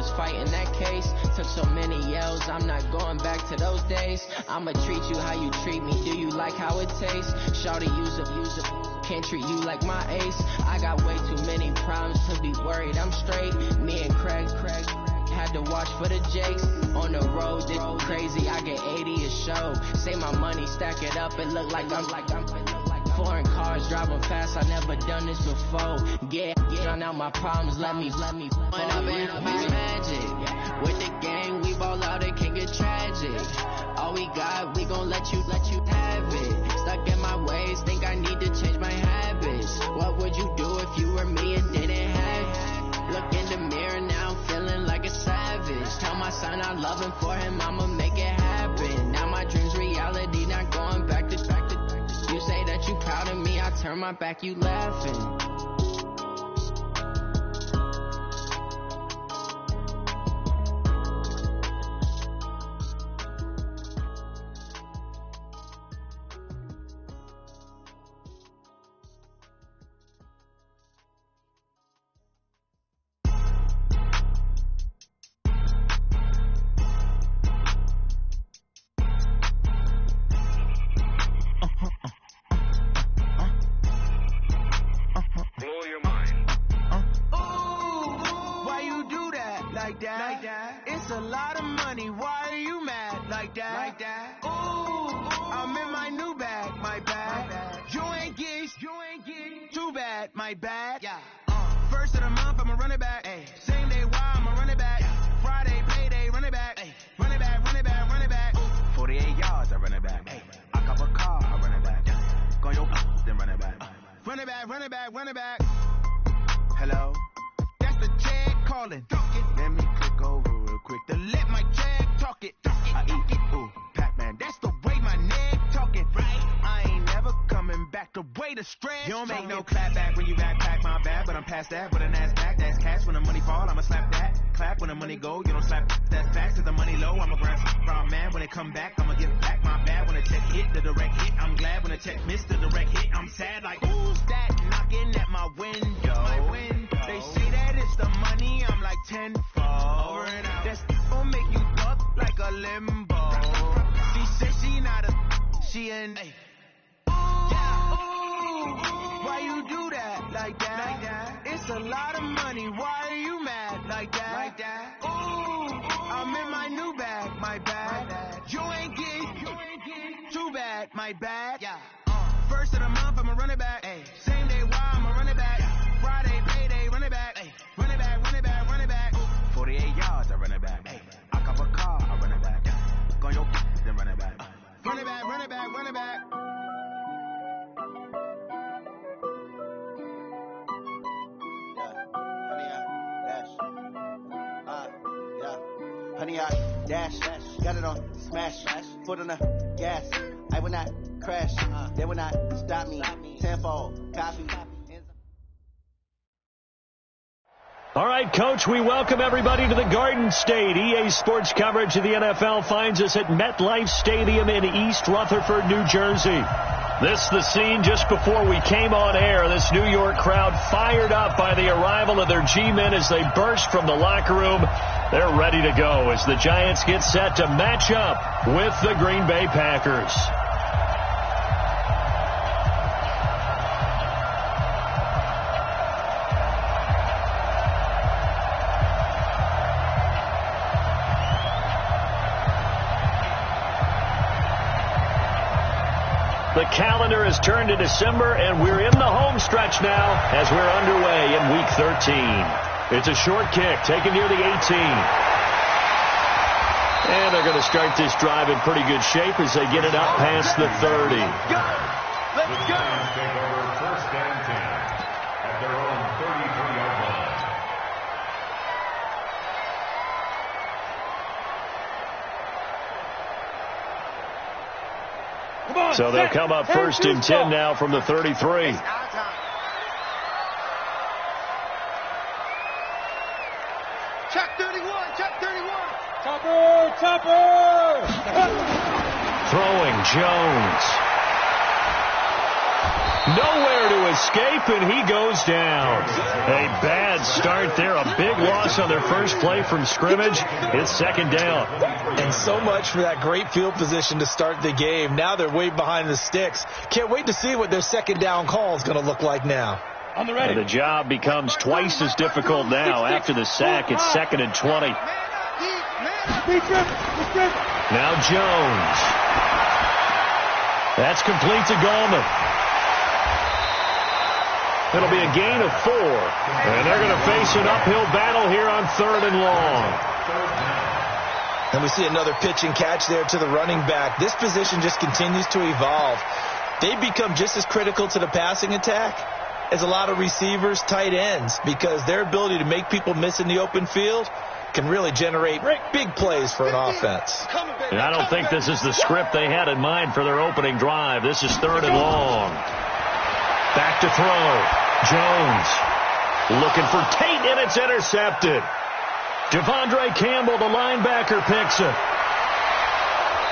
was fighting that case. Took so many yells, I'm not going back to those days. I'ma treat you how you treat me, do you like how it tastes? Shawty, use it, can't treat you like my ace. I got way too many problems to be worried, I'm straight. Me and Craig had to watch for the Jakes. On the road, this crazy, I get 80 a show. Say my money, stack it up, it look like I'm foreign cars driving fast, I never done this before. Yeah, drown out my problems, let me When I'm in magic, with the gang, we ball out, it can get tragic. All we got, we gon' let you have it. Stuck in my ways, think I need to change my habits. What would you do if you were me and didn't have it? Look in the mirror now, I'm feeling like a savage. Tell my son I love him, for him I'ma make it happen. Now my dream's reality, not going back to you say that you proud of me, I turn my back, you laughing. It's a lot of money, why are you mad like that? Ooh, I'm in my new bag, my bad. You ain't get too bad, my bad. Yeah. First of the month, I'ma run it back. Ay. Same day, why I'ma run it back. Yeah. Friday, payday, run it back. Ay. Run it back, run it back, run it back. Ooh. 48 yards, I run it back. Ay. I cop a car, I run it back. Yeah. Go your then run it back. Run it back, run it back, run it back. Hello? That's the check calling. Let me click over real quick to let my check talk it. I eat it, ooh, Pac-Man. That's the way my neck talking, right? I ain't never coming back the way the stress. You don't make no clap back when you backpack my bag, but I'm past that with a NASDAQ. That's cash when the money fall, I'ma slap that. Clap when the money go, you don't slap that fast. Cause the money low, I'm a ground man. When it come back, I'ma give back my bad. When the check hit, the direct hit, I'm glad. When the check missed the direct hit, I'm sad like, who's that knocking at my window? They say that it's the money, I'm like tenfold. That's gon' make you up like a limbo. She said she not she an ooh, why you do that like that? It's a lot of money, why are you mad like that? Ooh, I'm in my new bag, my bad. You ain't get too bad, my bad. Yeah. First of the month, I'ma run it back. Ay. Same day, why I'ma run it back. Friday, payday, run it back. Ay. Run it back, run it back, run it back. 48 yards, I run it back. Ay. I cop a car, I run it back. Go your then run it back. Run it back, run it back, run it back. Honey, I dash, got it on smash, foot on the gas. I will not crash, they will not stop me. Tenfold, copy. All right, Coach, we welcome everybody to the Garden State. EA Sports coverage of the NFL finds us at MetLife Stadium in East Rutherford, New Jersey. This the scene just before we came on air. This New York crowd fired up by the arrival of their G-men as they burst from the locker room. They're ready to go as the Giants get set to match up with the Green Bay Packers. The calendar has turned to December, and we're in the home stretch now as we're underway in Week 13. It's a short kick taken near the 18. And they're going to start this drive in pretty good shape as they get it up past the 30. Let's go! Take over first and 10 at their own 33-yard line. So they'll come up first and 10 now from the 33. Check 31, check 31. Throwing Jones. Nowhere to escape, and he goes down. A bad start there. A big loss on their first play from scrimmage. It's second down. And so much for that great field position to start the game. Now they're way behind the sticks. Can't wait to see what their second down call is going to look like now. And the job becomes twice as difficult now after the sack. It's 2nd and 20. Now Jones. That's complete to Gallman. It'll be a gain of 4. And they're going to face an uphill battle here on 3rd and long. And we see another pitch and catch there to the running back. This position just continues to evolve. They become just as critical to the passing attack as a lot of receivers, tight ends, because their ability to make people miss in the open field can really generate big plays for an offense. And I don't think this is the script they had in mind for their opening drive. This is 3rd and long. Back to throw. Jones looking for Tate, and it's intercepted. Devondre Campbell, the linebacker, picks it.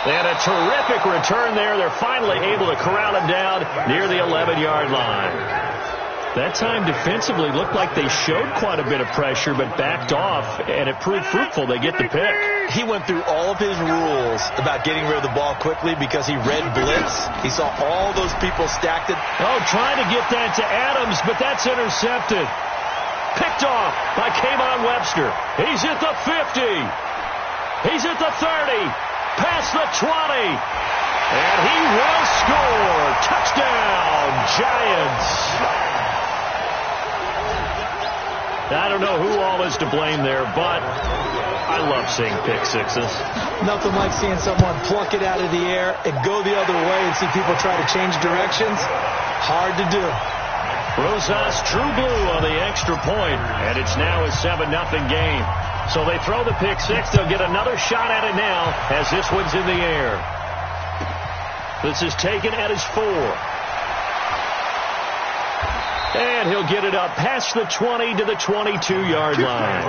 And a terrific return there. They're finally able to corral him down near the 11-yard line. That time defensively looked like they showed quite a bit of pressure but backed off, and it proved fruitful. They get the pick. He went through all of his rules about getting rid of the ball quickly because he read blitz. He saw all those people stacked it. Oh, trying to get that to Adams, but that's intercepted. Picked off by Kayvon Webster. He's at the 50. He's at the 30. Past the 20. And he will score. Touchdown, Giants. I don't know who all is to blame there, but I love seeing pick sixes. Nothing like seeing someone pluck it out of the air and go the other way and see people try to change directions. Hard to do. Rosas true blue on the extra point, and it's now a 7-0 game. So they throw the pick six. They'll get another shot at it now as this one's in the air. This is taken at his 4. And he'll get it up past the 20 to the 22-yard line.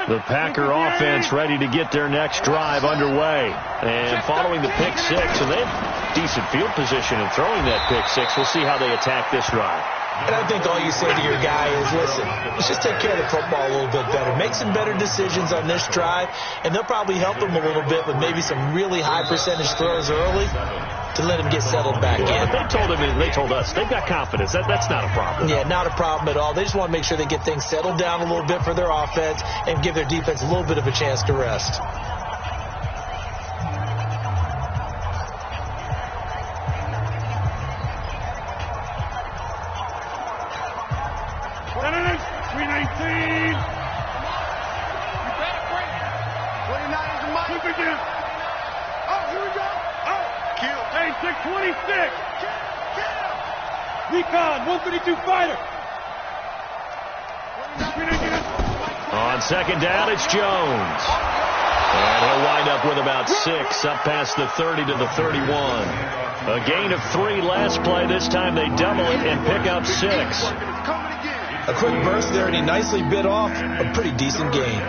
The Packer offense ready to get their next drive underway. And following the pick six, and they have decent field position in throwing that pick six. We'll see how they attack this drive. And I think all you say to your guy is, listen, let's just take care of the football a little bit better. Make some better decisions on this drive, and they'll probably help him a little bit with maybe some really high percentage throws early to let him get settled back in. They told us they've got confidence. That's not a problem. Yeah, not a problem at all. They just want to make sure they get things settled down a little bit for their offense and give their defense a little bit of a chance to rest. On second down, it's Jones. And he'll wind up with about 6 up past the 30 to the 31. A gain of 3 last play. This time they double it and pick up 6. A quick burst there, and he nicely bit off a pretty decent gain.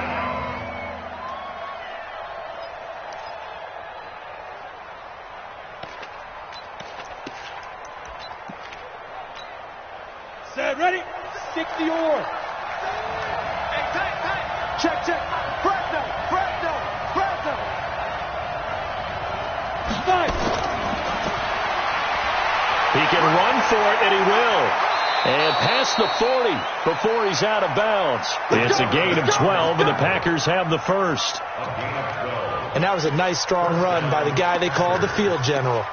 Set, ready? 60 or. Check. Presto. Nice. He can run for it, and he will. And past the 40 before he's out of bounds. It's a gain of 12, and the Packers have the first. And that was a nice, strong run by the guy they called the field general.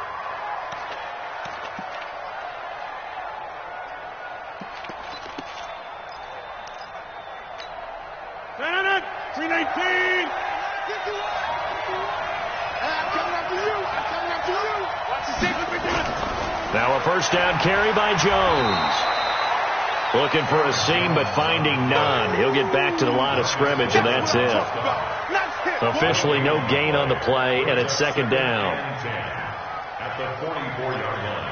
Now a first down carry by Jones. Looking for a seam, but finding none. He'll get back to the line of scrimmage, and that's it. Officially no gain on the play, and it's second down. At the 44-yard line.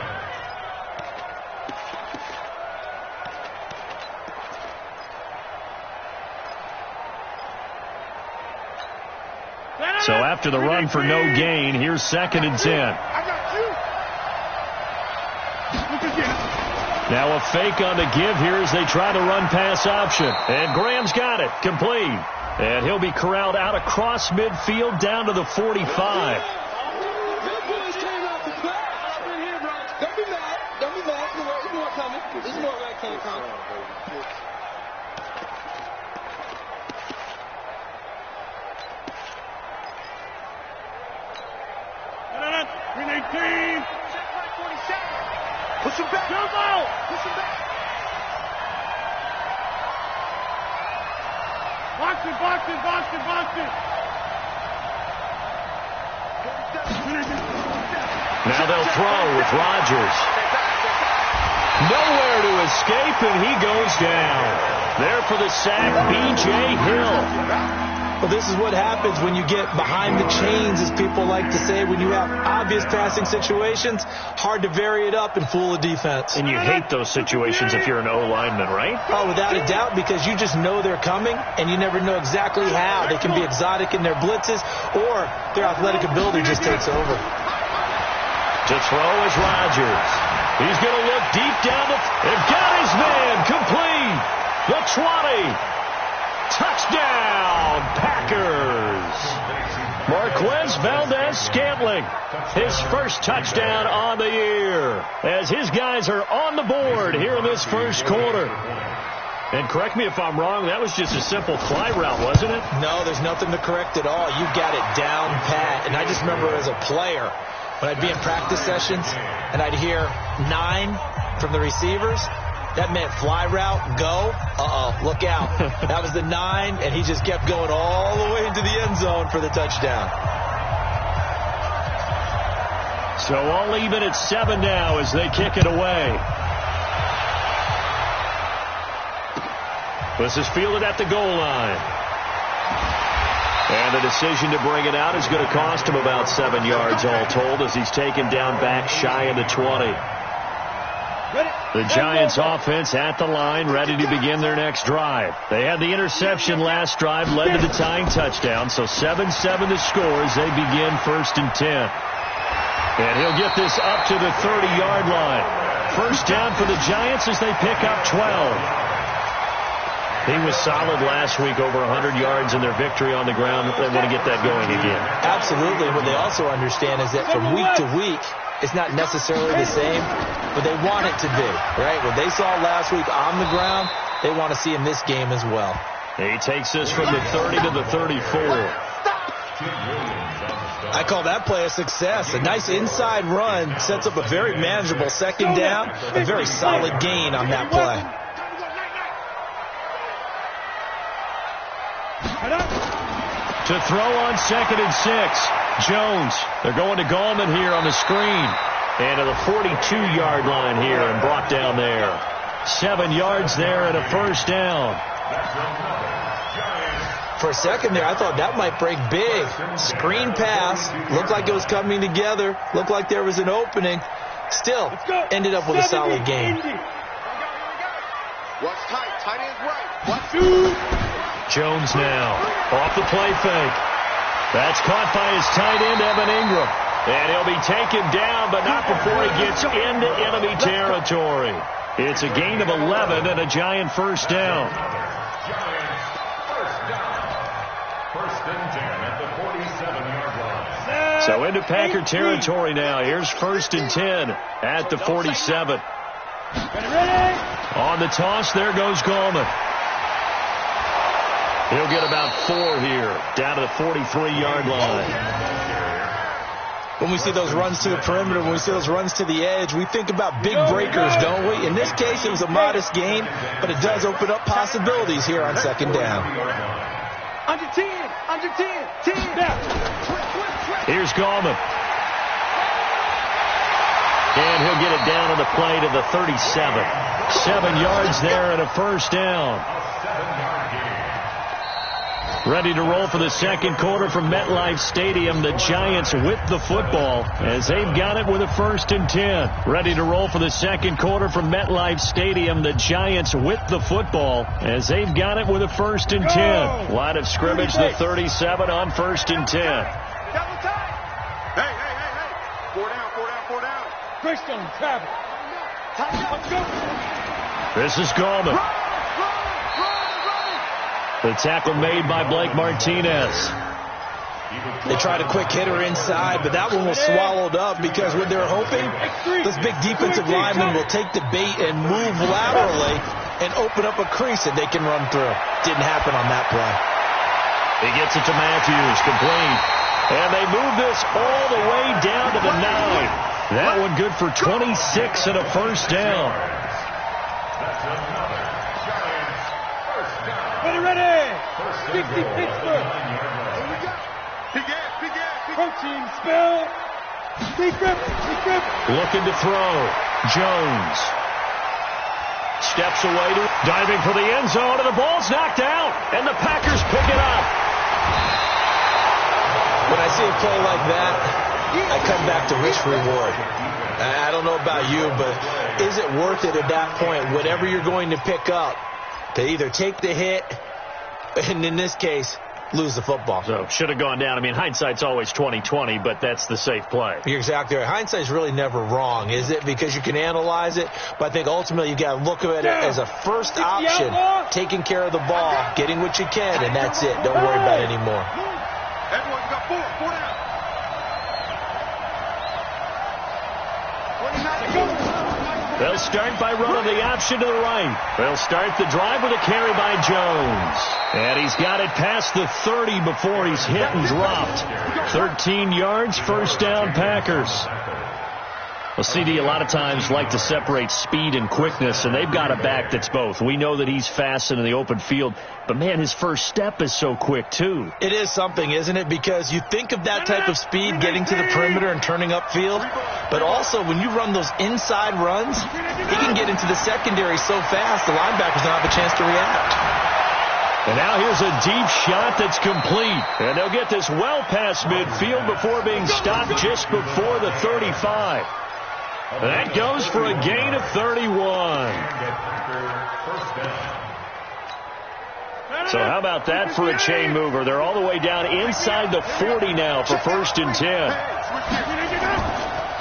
So after the run for no gain, here's 2nd and 10. Now a fake on the give here as they try to run pass option. And Graham's got it. Complete. And he'll be corralled out across midfield down to the 45. Push him back. Push him back. Box it. Now they'll throw with Rodgers. Nowhere to escape, and he goes down. There for the sack, B.J. Hill. Well, this is what happens when you get behind the chains, as people like to say. When you have obvious passing situations, hard to vary it up and fool a defense. And you hate those situations if you're an O-lineman, right? Oh, without a doubt, because you just know they're coming, and you never know exactly how. They can be exotic in their blitzes, or their athletic ability just takes over. To throw is Rodgers. He's going to look deep down and got his man complete. The 20. Touchdown, Packers. Marquez Valdez-Scantling, his first touchdown on the year, as his guys are on the board here in this first quarter. And correct me if I'm wrong, that was just a simple fly route, wasn't it? No, there's nothing to correct at all. You got it down pat. And I just remember as a player, when I'd be in practice sessions and I'd hear 9 from the receivers, that meant fly route, go. Look out. That was the 9, and he just kept going all the way into the end zone for the touchdown. So all even at 7 now as they kick it away. This is fielded at the goal line. And the decision to bring it out is going to cost him about 7 yards all told as he's taken down back shy of the 20. The Giants offense at the line, ready to begin their next drive. They had the interception last drive, led to the tying touchdown, so 7-7 the score as they begin 1st and 10. And he'll get this up to the 30-yard line. First down for the Giants as they pick up 12. He was solid last week, over 100 yards in their victory on the ground. They want to get that going again. Absolutely. What they also understand is that from week to week, it's not necessarily the same, but they want it to be, right? What they saw last week on the ground, they want to see in this game as well. He takes this from the 30 to the 34. I call that play a success. A nice inside run sets up a very manageable 2nd down, a very solid gain on that play. To throw on 2nd and 6. Jones. They're going to Gallman here on the screen. And to the 42-yard line here and brought down there. 7 yards there and a first down. For a second there, I thought that might break big. Screen pass. Looked like it was coming together. Looked like there was an opening. Still ended up with a solid game. What's tight? Tight end's right. Jones now off the play fake. That's caught by his tight end, Evan Ingram. And he'll be taken down, but not before he gets into enemy territory. It's a gain of 11 and a Giant first down. First and 10 at the 47-yard line. So into Packer territory now. Here's 1st and 10 at the 47. On the toss, there goes Gallman. He'll get about 4 here, down to the 43-yard line. When we see those runs to the perimeter, when we see those runs to the edge, we think about big breakers, don't we? In this case, it was a modest gain, but it does open up possibilities here on 2nd down. Under 10, 10. Here's Gallman. And he'll get it down on the play to the 37. 7 yards there and a first down. Ready to roll for the second quarter from MetLife Stadium. The Giants with the football as they've got it with a 1st and 10. Ready to roll for the second quarter from MetLife Stadium. The Giants with the football as they've got it with a 1st and 10. Line of scrimmage, the 37 on 1st and 10. Hey. 4 down. Christian, travel. Let's go. This is Gallman. The tackle made by Blake Martinez. They tried a quick hitter inside, but that one was swallowed up because what they're hoping, this big defensive lineman will take the bait and move laterally and open up a crease that they can run through. Didn't happen on that play. He gets it to Matthews, complete. And they move this all the way down to the 9. That one good for 26 and a 1st down. Ready. 60 Pittsburgh. Protein spill. Secret. Looking to throw. Jones. Steps away to diving for the end zone, and the ball's knocked out, and the Packers pick it up. When I see a play like that, I come back to risk reward. I don't know about you, but is it worth it at that point, whatever you're going to pick up, to either take the hit, and in this case, lose the football? So, should have gone down. I mean, hindsight's always 20/20, but that's the safe play. You're exactly right. Hindsight's really never wrong, is it? Because you can analyze it, but I think ultimately you got to look at it as a first option, taking care of the ball, getting what you can, and that's it. Don't worry about it anymore. Everyone's got 4 down. They'll start by running the option to the right. They'll start the drive with a carry by Jones. And he's got it past the 30 before he's hit and dropped. 13 yards, 1st down, Packers. Well, CD a lot of times like to separate speed and quickness, and they've got a back that's both. We know that he's fast in the open field, but, man, his first step is so quick, too. It is something, isn't it? Because you think of that type of speed getting to the perimeter and turning upfield, but also when you run those inside runs, he can get into the secondary so fast the linebackers don't have a chance to react. And now here's a deep shot that's complete. And they'll get this well past midfield before being stopped just before the 35. That goes for a gain of 31. So how about that for a chain mover? They're all the way down inside the 40 now for 1st and 10.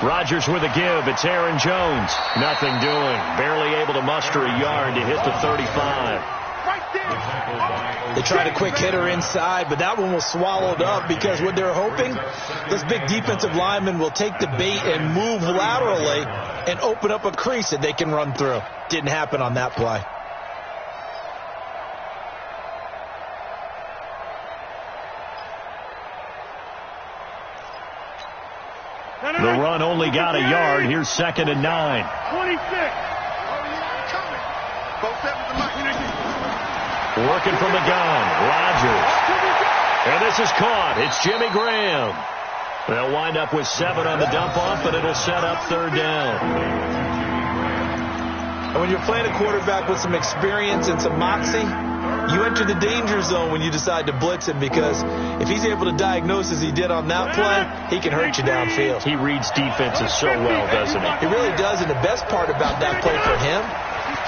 Rodgers with a give. It's Aaron Jones. Nothing doing. Barely able to muster a yard to hit the 35. They tried a quick hitter inside, but that one was swallowed up because what they're hoping, this big defensive lineman will take the bait and move laterally and open up a crease that they can run through. Didn't happen on that play. The run only got a yard. Here's 2nd and 9. 26. Working from the gun, Rodgers. And this is caught. It's Jimmy Graham. They'll wind up with 7 on the dump-off, but it'll set up 3rd down. And when you're playing a quarterback with some experience and some moxie, you enter the danger zone when you decide to blitz him, because if he's able to diagnose as he did on that play, he can hurt you downfield. He reads defenses so well, doesn't he? He really does, and the best part about that play for him,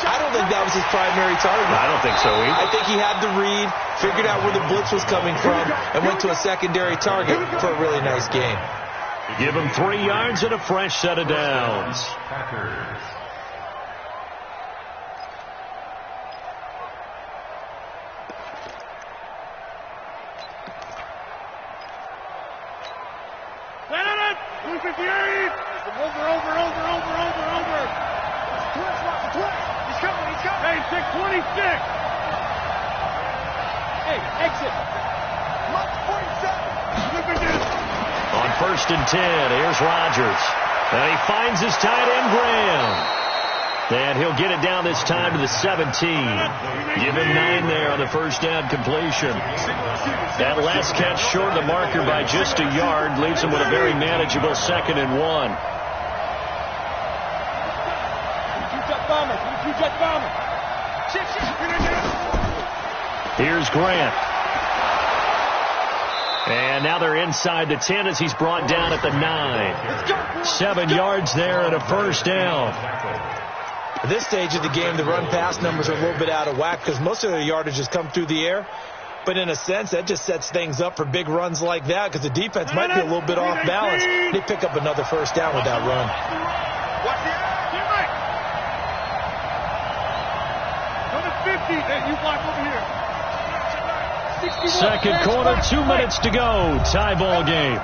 I don't think that was his primary target. I don't think so either. I think he had the read, figured out where the blitz was coming from, and went to a secondary target for a really nice game. Give him 3 yards and a fresh set of downs. Hey, 626. Hey, exit. On 1st and 10, here's Rodgers. And he finds his tight end, Graham. And he'll get it down this time to the 17. Give him 9 there on the 1st down completion. That last catch short of the marker by just a yard leaves him with a very manageable 2nd and 1. Here's Grant. And now they're inside the 10 as he's brought down at the 9. 7 yards there and a first down. At this stage of the game, the run-pass numbers are a little bit out of whack because most of their yardage has come through the air. But in a sense, that just sets things up for big runs like that because the defense might be a little bit off balance. They pick up another first down with that run. Second quarter, 2 minutes to go. Tie ball game.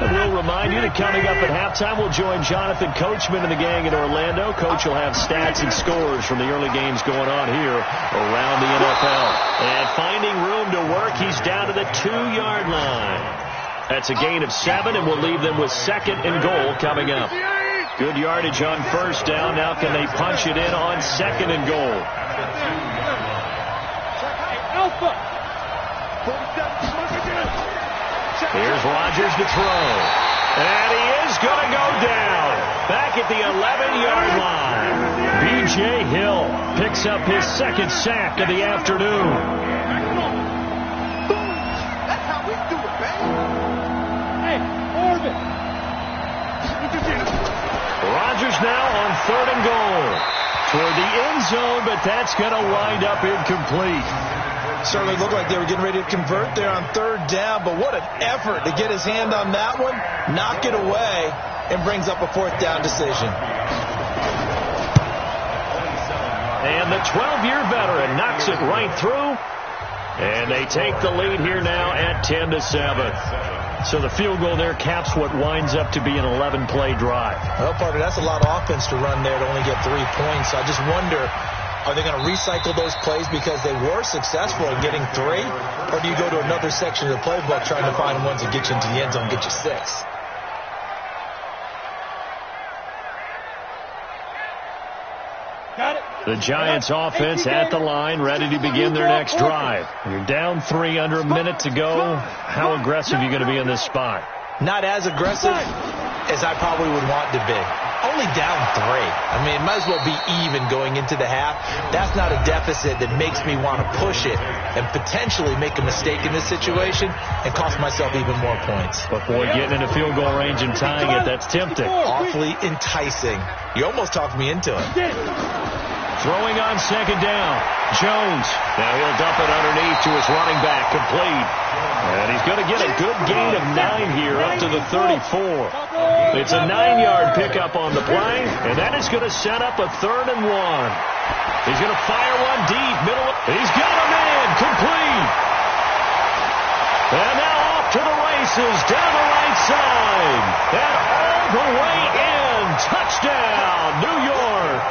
And we'll remind you that coming up at halftime, we'll join Jonathan Coachman and the gang in Orlando. Coach will have stats and scores from the early games going on here around the NFL. And finding room to work, he's down to the 2-yard line. That's a gain of 7, and we'll leave them with 2nd and goal coming up. Good yardage on first down. Now can they punch it in on 2nd and goal? Here's Rodgers to throw. And he is going to go down. Back at the 11-yard line. B.J. Hill picks up his 2nd sack of the afternoon. That's how we do it, baby. Hey, Orbit. Rodgers now on 3rd and goal. Toward the end zone, but that's going to wind up incomplete. Certainly looked like they were getting ready to convert there on 3rd down, but what an effort to get his hand on that one, knock it away, and brings up a 4th down decision. And the 12-year veteran knocks it right through, and they take the lead here now at 10-7. So the field goal there caps what winds up to be an 11-play drive. Well, partner, that's a lot of offense to run there to only get 3 points. So I just wonder, are they going to recycle those plays because they were successful in getting 3? Or do you go to another section of the playbook trying to find ones that get you into the end zone and get you 6? Got it. The Giants offense at the line, ready to begin their next drive. You're down 3, under a minute to go. How aggressive are you going to be in this spot? Not as aggressive as I probably would want to be. Only down 3. I mean, it might as well be even going into the half. That's not a deficit that makes me want to push it and potentially make a mistake in this situation and cost myself even more points. But boy, getting in a field goal range and tying it, that's tempting. Awfully enticing. You almost talked me into it. Throwing on 2nd down. Jones. Now he'll dump it underneath to his running back. Complete. And he's going to get a good gain of 9 here up to the 34. It's a 9-yard pickup on the play, and that is going to set up a 3rd and 1. He's going to fire one deep. Middle. He's got him in. Complete. And now off to the races down the right side. And all the way in. Touchdown, New York.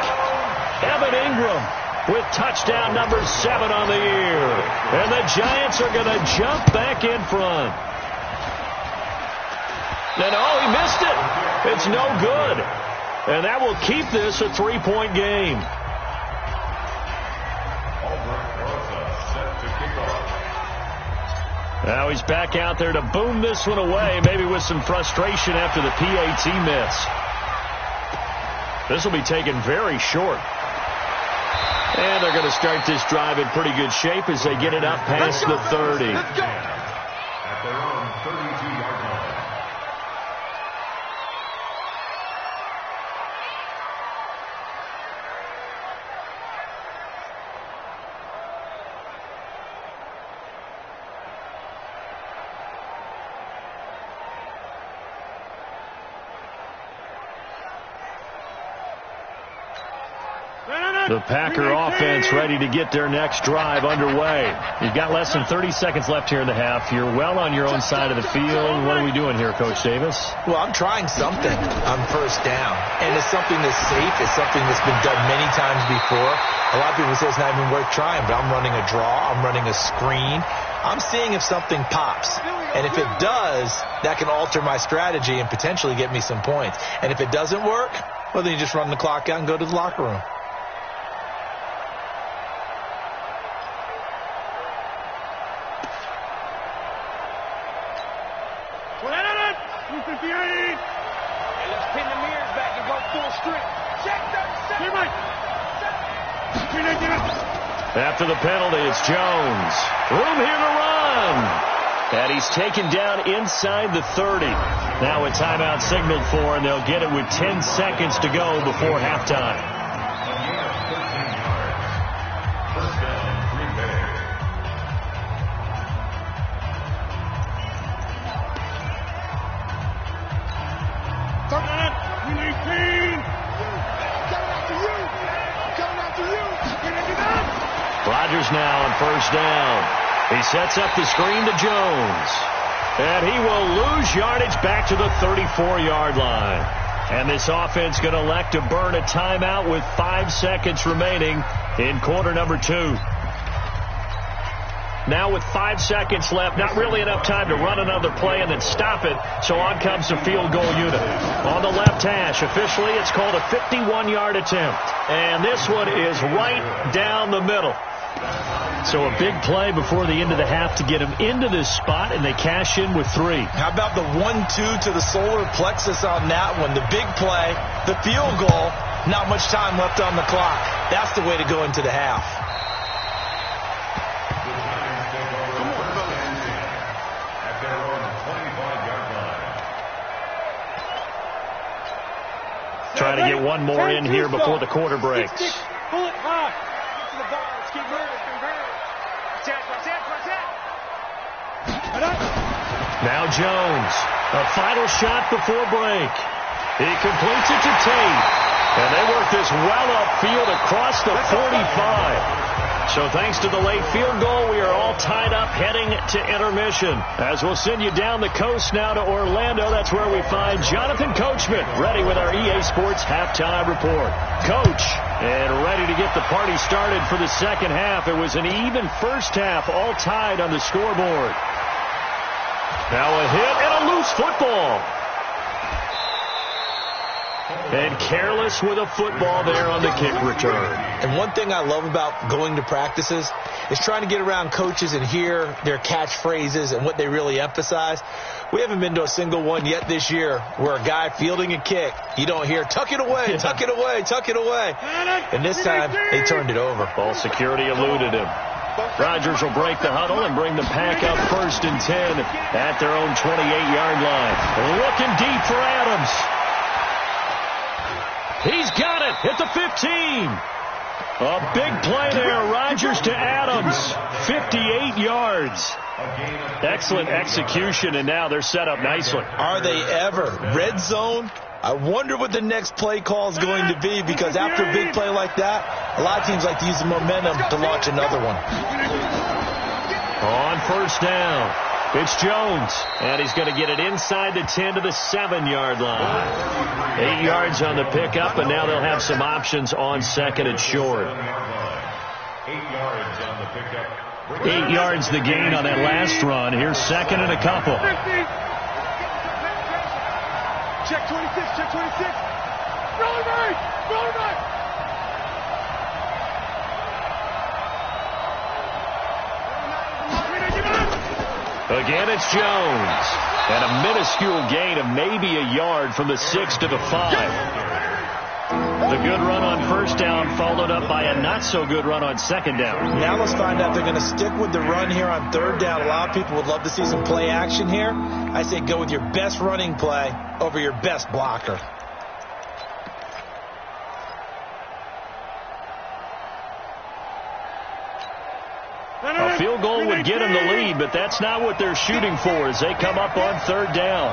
Evan Ingram with touchdown number 7 on the year. And the Giants are going to jump back in front. And oh, he missed it. It's no good. And that will keep this a 3-point game. Now he's back out there to boom this one away, maybe with some frustration after the PAT miss. This will be taken very short. And they're going to start this drive in pretty good shape as they get it up past the 30. At their own 32-yard line. The Packer offense ready to get their next drive underway. You've got less than 30 seconds left here in the half. You're well on your own side of the field. What are we doing here, Coach Davis? Well, I'm trying something on 1st down. And it's something that's safe. It's something that's been done many times before. A lot of people say it's not even worth trying, but I'm running a draw. I'm running a screen. I'm seeing if something pops. And if it does, that can alter my strategy and potentially get me some points. And if it doesn't work, well, then you just run the clock out and go to the locker room. After the penalty, it's Jones. Room here to run. run. And he's taken down inside the 30. Now a timeout signaled for, and they'll get it with 10 seconds to go before halftime. Rodgers now on first down. He sets up the screen to Jones. And he will lose yardage back to the 34-yard line. And this offense going to elect to burn a timeout with 5 seconds remaining in quarter number 2. Now with 5 seconds left, not really enough time to run another play and then stop it. So on comes the field goal unit. On the left hash, officially it's called a 51-yard attempt. And this one is right down the middle. So a big play before the end of the half to get him into this spot, and they cash in with 3. How about the 1-2 to the solar plexus on that one? The big play, the field goal, not much time left on the clock. That's the way to go into the half. Trying to get one more in here before the quarter breaks. Pull it high. Get to the ball. Let's keep moving. Now Jones, a final shot before break. He completes it to Tate. And they work this well upfield across the 45. So thanks to the late field goal, we are all tied up heading to intermission. As we'll send you down the coast now to Orlando, that's where we find Jonathan Coachman, ready with our EA Sports halftime report. Coach, and ready to get the party started for the second half. It was an even first half, all tied on the scoreboard. Now a hit and a loose football. And careless with a football there on the kick return. And one thing I love about going to practices is trying to get around coaches and hear their catchphrases and what they really emphasize. We haven't been to a single one yet this year where a guy fielding a kick, you don't hear, tuck it away, tuck it away, tuck it away. And this time, they turned it over. Ball security eluded him. Rodgers will break the huddle and bring the pack up 1st and 10 at their own 28-yard line. Looking deep for Adams. He's got it at the 15. A big play there. Rodgers to Adams. 58 yards. Excellent execution, and now they're set up nicely. Are they ever? Red zone? I wonder what the next play call is going to be, because after a big play like that, a lot of teams like to use the momentum to launch another one. On first down, it's Jones, and he's going to get it inside the 10 to the 7-yard line. 8 yards on the pickup, and now they'll have some options on second and short. 8 yards on the pickup. 8 yards the gain on that last run. Here's second and a couple. Check 26, check 26. Roll right. Again, it's Jones. And a minuscule gain of maybe a yard from the 6 to the 5. The good run on first down followed up by a not-so-good run on second down. Now let's find out if they're going to stick with the run here on third down. A lot of people would love to see some play action here. I say go with your best running play over your best blocker. A field goal would get them the lead, but that's not what they're shooting for as they come up on third down.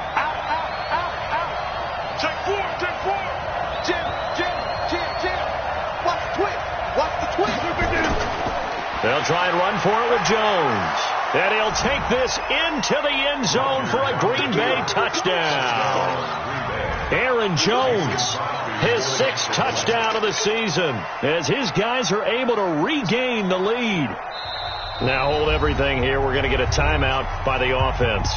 Check four. Watch the twist. They'll try and run for it with Jones. And he'll take this into the end zone for a Green Bay touchdown. Aaron Jones, his 6th touchdown of the season, as his guys are able to regain the lead. Now hold everything here. We're going to get a timeout by the offense.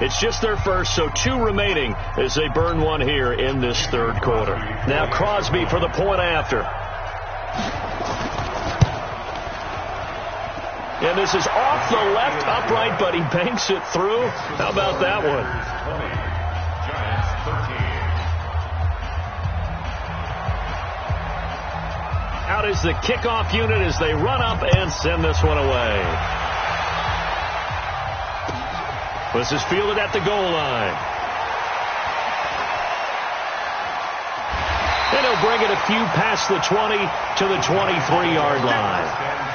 It's just their first, so 2 remaining as they burn one here in this third quarter. Now Crosby for the point after. And this is off the left upright, but he banks it through. How about that one? Giants 13. Out is the kickoff unit as they run up and send this one away. This is fielded at the goal line. And he'll bring it a few past the 20 to the 23-yard line.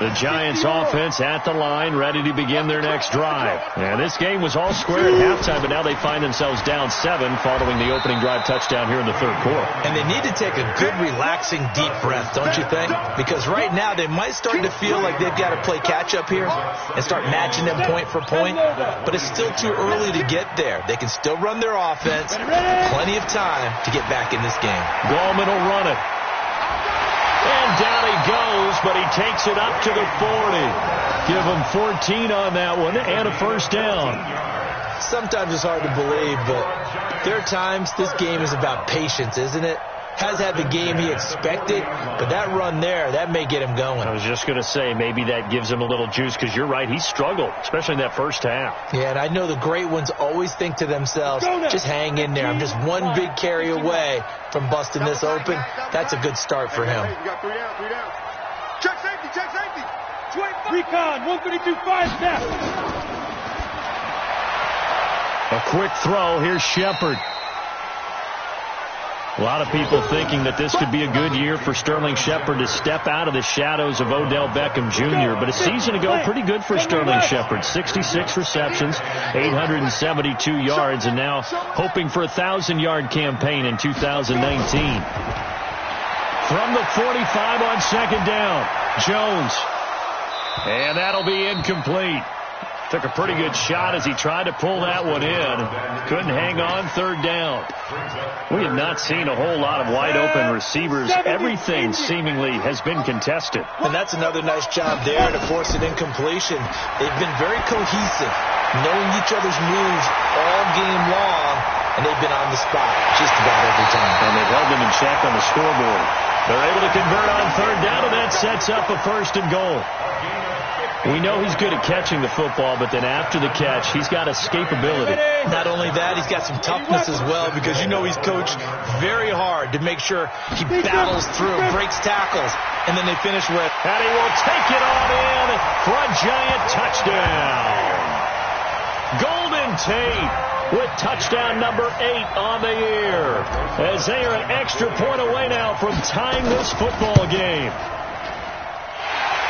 The Giants offense at the line, ready to begin their next drive. And this game was all square at halftime, but now they find themselves down 7 following the opening drive touchdown here in the third quarter. And they need to take a good, relaxing, deep breath, don't you think? Because right now they might start to feel like they've got to play catch-up here and start matching them point for point. But it's still too early to get there. They can still run their offense. Plenty of time to get back in this game. Gallman will run it. And down he goes, but he takes it up to the 40. Give him 14 on that one and a first down. Sometimes it's hard to believe, but there are times this game is about patience, isn't it? Has had the game he expected, but that run there, that may get him going. I was just going to say, maybe that gives him a little juice, because you're right, he struggled, especially in that first half. Yeah, and I know the great ones always think to themselves, just hang in there. I'm just one big carry away from busting this open. That's a good start for him. You got 3 down, 3 down. Check safety, check safety. Recon, 152, 5 step. A quick throw. Here's Shepard. A lot of people thinking that this could be a good year for Sterling Shepard to step out of the shadows of Odell Beckham Jr. But a season ago, pretty good for Sterling Shepard. 66 receptions, 872 yards, and now hoping for a 1,000-yard campaign in 2019. From the 45 on second down, Jones. And that'll be incomplete. Took a pretty good shot as he tried to pull that one in. Couldn't hang on, third down. We have not seen a whole lot of wide-open receivers. Everything seemingly has been contested. And that's another nice job there to force an incompletion. They've been very cohesive, knowing each other's moves all game long, and they've been on the spot just about every time. And they've held them in check on the scoreboard. They're able to convert on third down, and that sets up a first and goal. We know he's good at catching the football, but then after the catch, he's got escapability. Not only that, he's got some toughness as well, because you know he's coached very hard to make sure he battles through, breaks tackles, and then they finish with. And he will take it on in for a Giant touchdown. Golden Tate with touchdown number 8 on the year, as they are an extra point away now from tying this football game.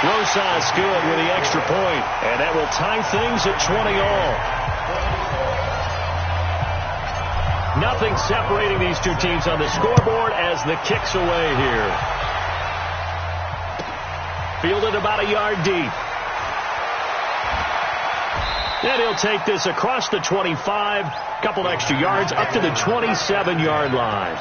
Rosas good with the extra point, and that will tie things at 20 all. Nothing separating these two teams on the scoreboard as the kick's away here. Fielded about a yard deep. And he'll take this across the 25, couple extra yards up to the 27-yard line.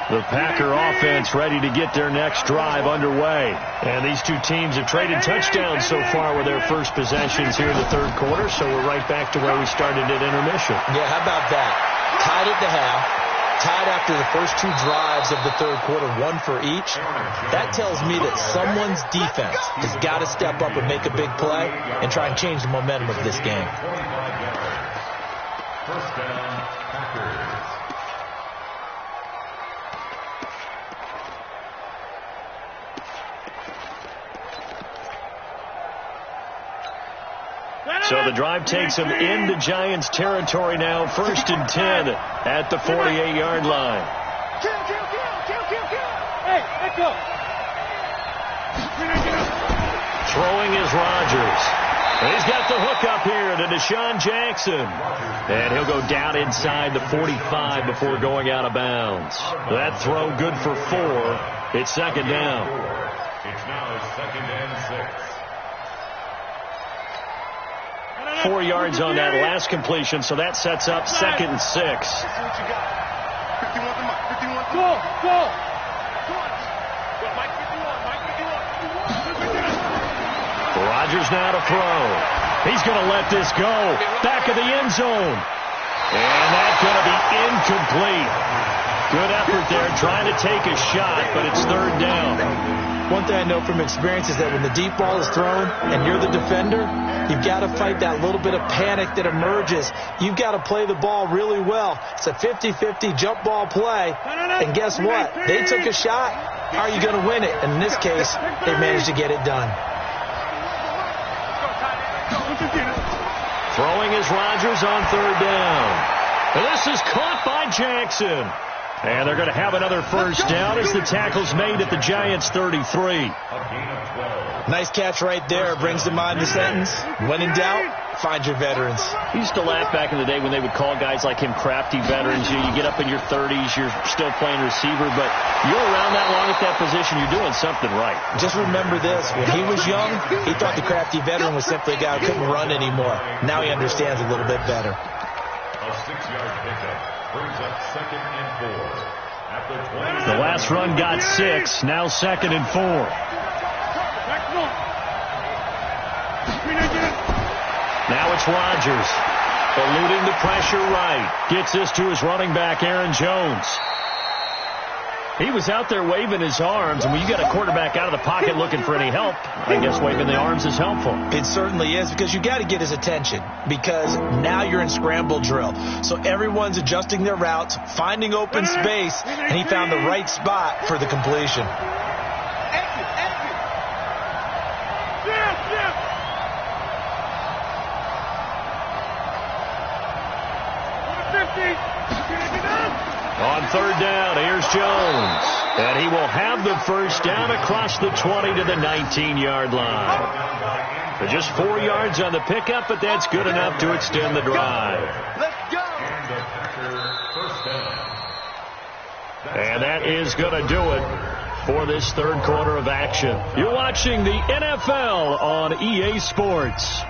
The Packer offense ready to get their next drive underway. And these two teams have traded touchdowns so far with their first possessions here in the third quarter, so we're right back to where we started at intermission. Yeah, how about that? Tied at the half, tied after the first 2 drives of the third quarter, 1 for each. That tells me that someone's defense has got to step up and make a big play and try and change the momentum of this game. First down, Packers. So the drive takes them into Giants territory now. 1st and 10 at the 48-yard line. Hey, let go. Throwing is Rodgers. And he's got the hook up here to Deshaun Jackson. And he'll go down inside the 45 before going out of bounds. That throw good for 4. It's second down. It's now 2nd and 6. 4 yards on that last completion, so that sets up 2nd and 6. Rodgers now to throw. He's going to let this go. Back of the end zone. And that's going to be incomplete. Good effort there, trying to take a shot, but it's third down. One thing I know from experience is that when the deep ball is thrown and you're the defender, you've got to fight that little bit of panic that emerges. You've got to play the ball really well. It's a 50-50 jump ball play. And guess what? They took a shot. how are you going to win it? And in this case, they managed to get it done. Throwing is Rodgers on third down. And this is caught by Jackson. And they're going to have another first down as the tackle's made at the Giants' 33. Nice catch right there. Brings to mind the sentence, when in doubt, find your veterans. He used to laugh back in the day when they would call guys like him crafty veterans. You get up in your 30s, you're still playing receiver, but you're around that long at that position, you're doing something right. Just remember this. When he was young, he thought the crafty veteran was simply a guy who couldn't run anymore. Now he understands a little bit better. A 6-yard pickup brings up 2nd and 4. At the 20. The last run got 6, now 2nd and 4. Now it's Rodgers, eluding the pressure right. Gets this to his running back, Aaron Jones. He was out there waving his arms, and when you got a quarterback out of the pocket looking for any help, I guess waving the arms is helpful. It certainly is, because you got to get his attention, because now you're in scramble drill. So everyone's adjusting their routes, finding open space, and he found the right spot for the completion. On third down, here's Jones. And he will have the first down across the 20 to the 19-yard line. So just 4 yards on the pickup, but that's good enough to extend the drive. Let's go. And that is going to do it for this third quarter of action. You're watching the NFL on EA Sports.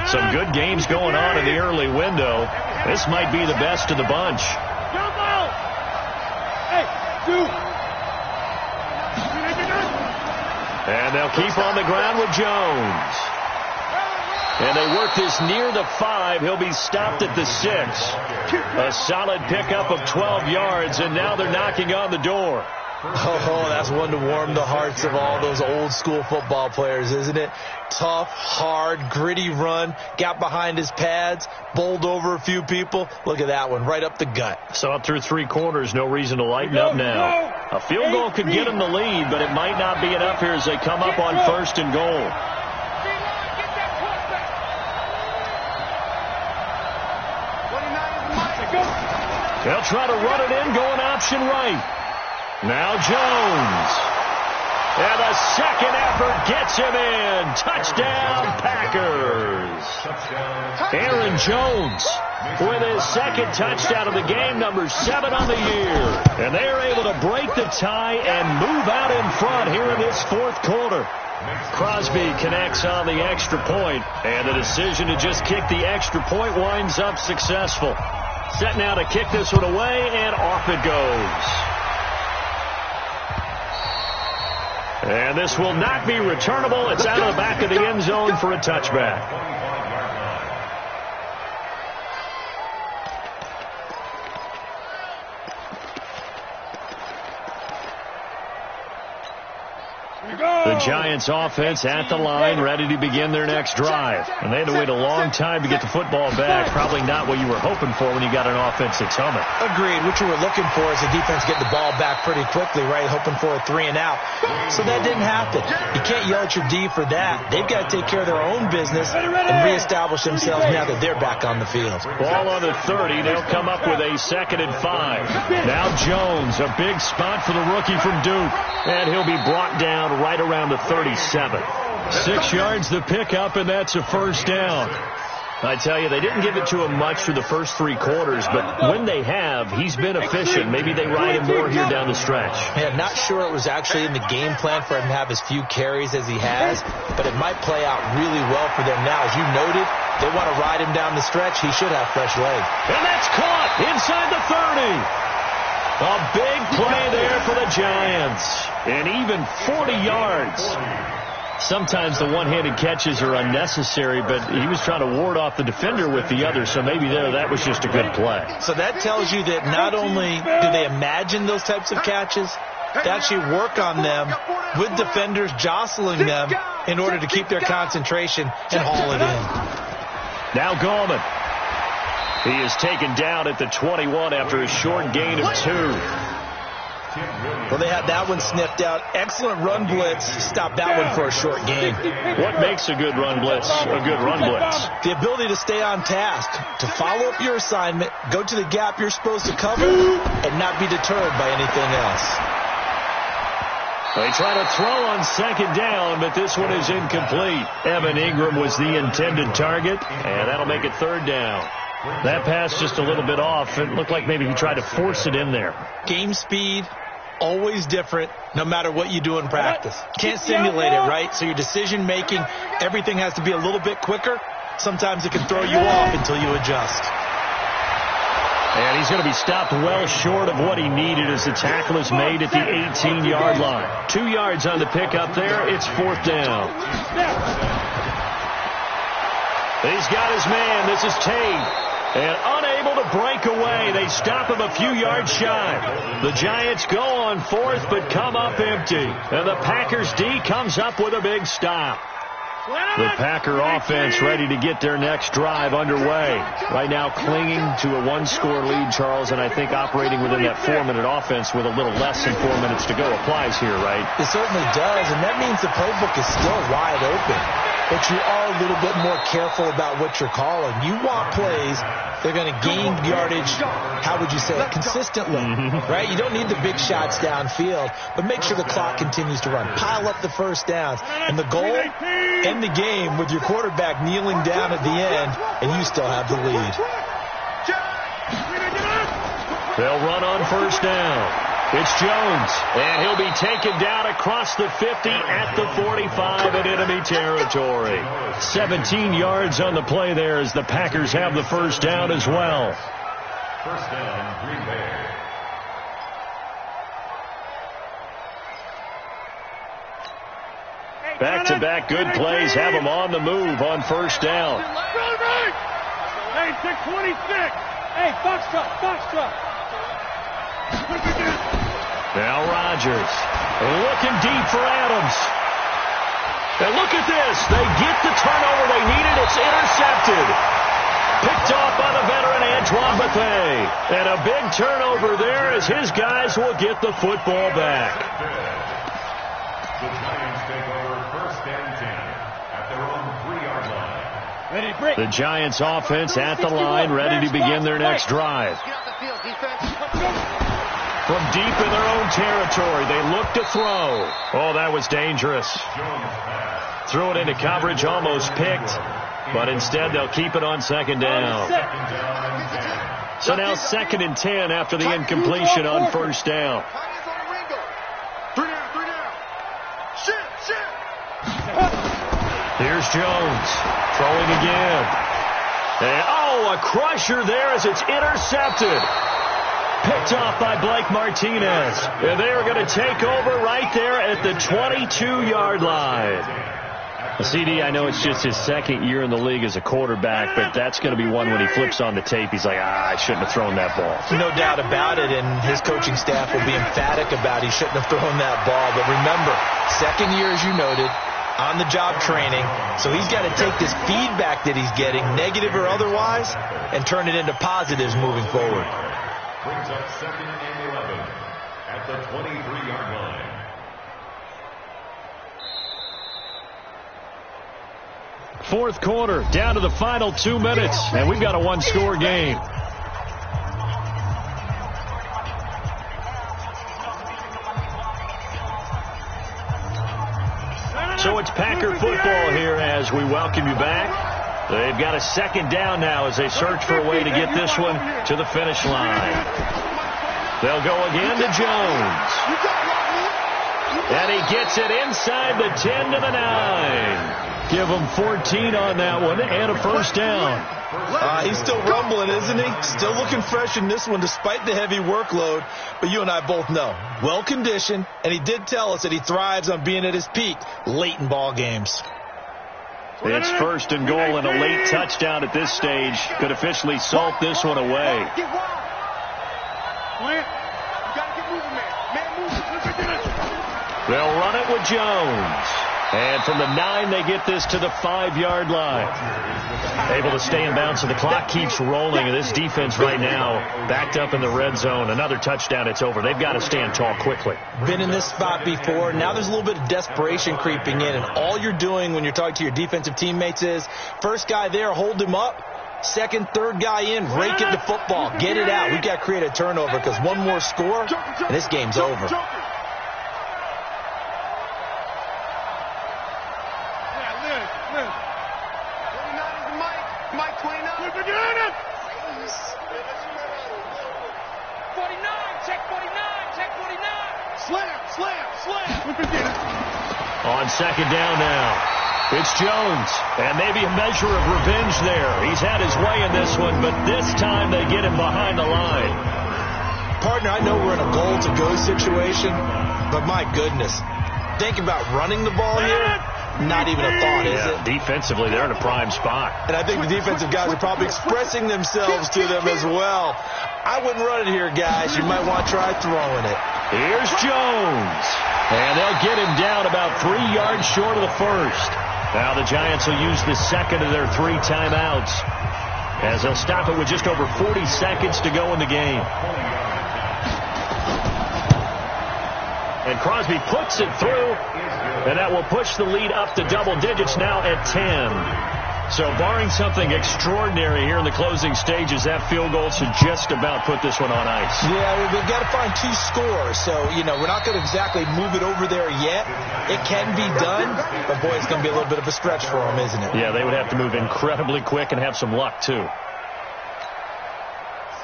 Some good games going on in the early window. This might be the best of the bunch. And they'll keep on the ground with Jones. And they work this near the 5. He'll be stopped at the 6. A solid pickup of 12 yards, and now they're knocking on the door. Oh, that's one to warm the hearts of all those old school football players, isn't it? Tough, hard, gritty run, got behind his pads, bowled over a few people. Look at that one, right up the gut. Saw it through 3 quarters, no reason to lighten up now. A field goal could get him the lead, but it might not be enough here as they come up on 1st and goal. They'll try to run it in, going option right. Now Jones. And a second effort gets him in. Touchdown, Packers. Aaron Jones with his second touchdown of the game, number 7 on the year. And they are able to break the tie and move out in front here in this 4th quarter. Crosby connects on the extra point, and the decision to just kick the extra point winds up successful. Set now to kick this one away, and off it goes. And this will not be returnable. It's out of the back of the end zone for a touchback. The Giants offense at the line, ready to begin their next drive. And they had to wait a long time to get the football back. Probably not what you were hoping for when you got an offense that's humming. Agreed. What you were looking for is the defense getting the ball back pretty quickly, right? Hoping for a 3 and out. So that didn't happen. You can't yell at your D for that. They've got to take care of their own business and reestablish themselves now that they're back on the field. Ball on the 30. They'll come up with a 2nd and 5. Now Jones, a big spot for the rookie from Duke. And he'll be brought down right around the 37. 6 yards the pickup, and that's a first down. I tell you, they didn't give it to him much through the first 3 quarters, but when they have, he's been efficient. Maybe they ride him more here down the stretch. Yeah, not sure it was actually in the game plan for him to have as few carries as he has, but it might play out really well for them now. As you noted, they want to ride him down the stretch. He should have fresh legs. And that's caught inside the 30. A big play there for the Giants. And even 40 yards. Sometimes the one-handed catches are unnecessary, but he was trying to ward off the defender with the other, so maybe that was just a good play. So that tells you that not only do they imagine those types of catches, to actually work on them with defenders jostling them in order to keep their concentration and haul it in. Now Gallman. He is taken down at the 21 after a short gain of 2. Well, they had that one sniffed out. Excellent run blitz. Stop that one for a short gain. What makes a good run blitz a good run blitz? The ability to stay on task, to follow up your assignment, go to the gap you're supposed to cover, and not be deterred by anything else. They try to throw on second down, but this one is incomplete. Evan Ingram was the intended target, and that'll make it third down. That pass just a little bit off. It looked like maybe he tried to force it in there. Game speed, always different, no matter what you do in practice. Can't simulate it, right? So your decision-making, everything has to be a little bit quicker. Sometimes it can throw you off until you adjust. And he's going to be stopped well short of what he needed as the tackle is made at the 18-yard line. 2 yards on the pickup there. It's fourth down. He's got his man. This is Tate. And unable to break away. They stop him a few yards shy. The Giants go on fourth but come up empty. And the Packers D comes up with a big stop. The Packer offense ready to get their next drive underway. Right now clinging to a one-score lead, Charles, and I think operating within that 4-minute offense with a little less than 4 minutes to go applies here, right? It certainly does, and that means the playbook is still wide open. But you are a little bit more careful about what you're calling. You want plays, they're going to gain yardage, how would you say it, consistently, right? You don't need the big shots downfield, but make sure the clock continues to run. Pile up the first downs. And the goal, end the game with your quarterback kneeling down at the end, and you still have the lead. They'll run on first down. It's Jones, and he'll be taken down across the 50 at the 45 in enemy territory. 17 yards on the play there as the Packers have the first down as well. First down, Green Bay. Back-to-back good plays have them on the move on first down. Hey, 626. Hey, Foxtrot. Now Rodgers looking deep for Adams. And look at this. They get the turnover they needed. It's intercepted. Picked off by the veteran Antoine Bethea. And a big turnover there as his guys will get the football back. The Giants take over first and 10 at their own 3-yard line. The Giants offense at the line, ready to begin their next drive. From deep in their own territory, they look to throw. Oh, that was dangerous. Threw it into coverage, almost picked, but instead they'll keep it on second down. So now second and 10 after the incompletion on first down. Here's Jones throwing again. And, a crusher there as it's intercepted. Picked off by Blake Martinez. And they are going to take over right there at the 22-yard line. CD, I know it's just his second year in the league as a quarterback, but that's going to be one when he flips on the tape. He's like, I shouldn't have thrown that ball. No doubt about it, and his coaching staff will be emphatic about he shouldn't have thrown that ball. But remember, second year, as you noted, on-the-job training, so he's got to take this feedback that he's getting, negative or otherwise, and turn it into positives moving forward. Brings up second and 11 at the 23-yard line. Fourth quarter, down to the final 2 minutes, and we've got a one-score game. So it's Packer football here as we welcome you back. They've got a second down now as they search for a way to get this one to the finish line. They'll go again to Jones. And he gets it inside the 10 to the 9. Give him 14 on that one and a first down. He's still rumbling, isn't he? Still looking fresh in this one despite the heavy workload. But you and I both know, well-conditioned, and he did tell us that he thrives on being at his peak late in ball games. It's first and goal, and a late touchdown at this stage could officially salt this one away. Gotta get moving, man. Man, move. They'll run it with Jones. And from the 9, they get this to the 5-yard line. Able to stay in bounds, so the clock keeps rolling. And this defense right now backed up in the red zone. Another touchdown, it's over. They've got to stand tall quickly. Been in this spot before. Now there's a little bit of desperation creeping in. And all you're doing when you're talking to your defensive teammates is, first guy there, hold him up. Second, third guy in, rake it to football. Get it out. We've got to create a turnover because one more score, and this game's over. On second down now, it's Jones, and maybe a measure of revenge there. He's had his way in this one, but this time they get him behind the line. Partner, I know we're in a goal-to-go situation, but my goodness, think about running the ball here. Not even a thought, is it? Defensively, they're in a prime spot. And I think the defensive guys are probably expressing themselves to them as well. I wouldn't run it here, guys. You might want to try throwing it. Here's Jones. And they'll get him down about 3 yards short of the first. Now the Giants will use the second of their 3 timeouts, as they'll stop it with just over 40 seconds to go in the game. And Crosby puts it through, and that will push the lead up to double digits now at 10. So barring something extraordinary here in the closing stages, that field goal should just about put this one on ice. Yeah, we've got to find 2 scores. So, we're not going to exactly move it over there yet. It can be done, but, boy, it's going to be a little bit of a stretch for them, isn't it? Yeah, they would have to move incredibly quick and have some luck, too.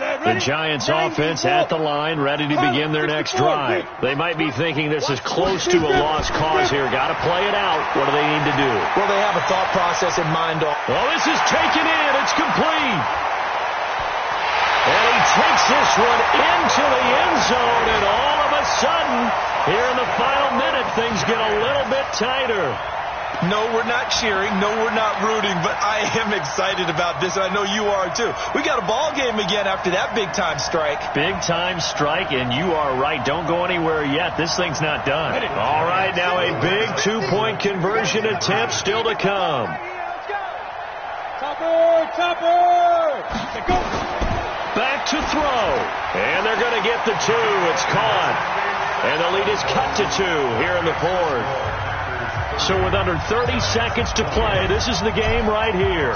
The Giants offense at the line, ready to begin their next drive. They might be thinking this is close to a lost cause here. Got to play it out. What do they need to do? Well, they have a thought process in mind. Well, this is taken in. It's complete. And he takes this one into the end zone, and all of a sudden, here in the final minute, things get a little bit tighter. No, we're not cheering. No, we're not rooting, but I am excited about this, and I know you are too. We got a ball game again after that big-time strike. Big-time strike, and you are right. Don't go anywhere yet. This thing's not done. All right, now a big 2-point conversion attempt still to come. Back to throw, and they're going to get the 2. It's caught, and the lead is cut to 2 here in the fourth. So with under 30 seconds to play, this is the game right here.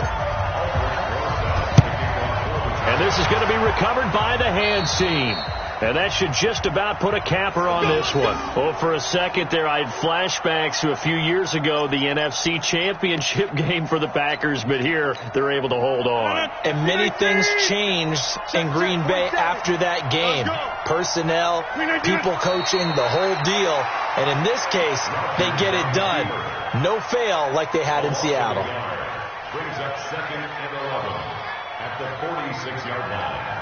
And this is going to be recovered by the hand seam. And that should just about put a capper on this one. Oh, for a second there, I had flashbacks to a few years ago, the NFC Championship game for the Packers, but here they're able to hold on. And many things changed in Green Bay after that game. Personnel, people coaching, the whole deal. And in this case, they get it done. No fail like they had in Seattle. Brings up second and 11 at the 46-yard line.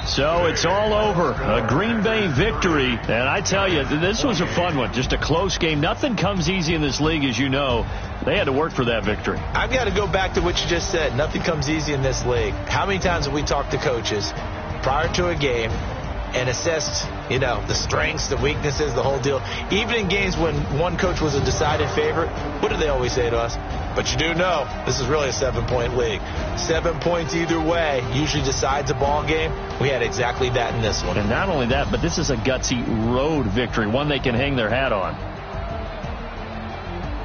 So it's all over. A Green Bay victory. And I tell you, this was a fun one. Just a close game. Nothing comes easy in this league, as you know. They had to work for that victory. I've got to go back to what you just said. Nothing comes easy in this league. How many times have we talked to coaches prior to a game and assessed, the strengths, the weaknesses, the whole deal? Even in games when one coach was a decided favorite, what do they always say to us? But you do know this is really a 7-point league. 7 points either way usually decides a ball game. We had exactly that in this one. And not only that, but this is a gutsy road victory, one they can hang their hat on.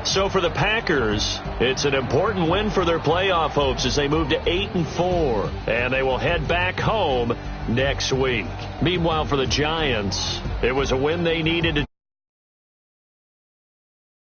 So for the Packers, it's an important win for their playoff hopes as they move to 8-4. And they will head back home next week. Meanwhile, for the Giants, it was a win they needed to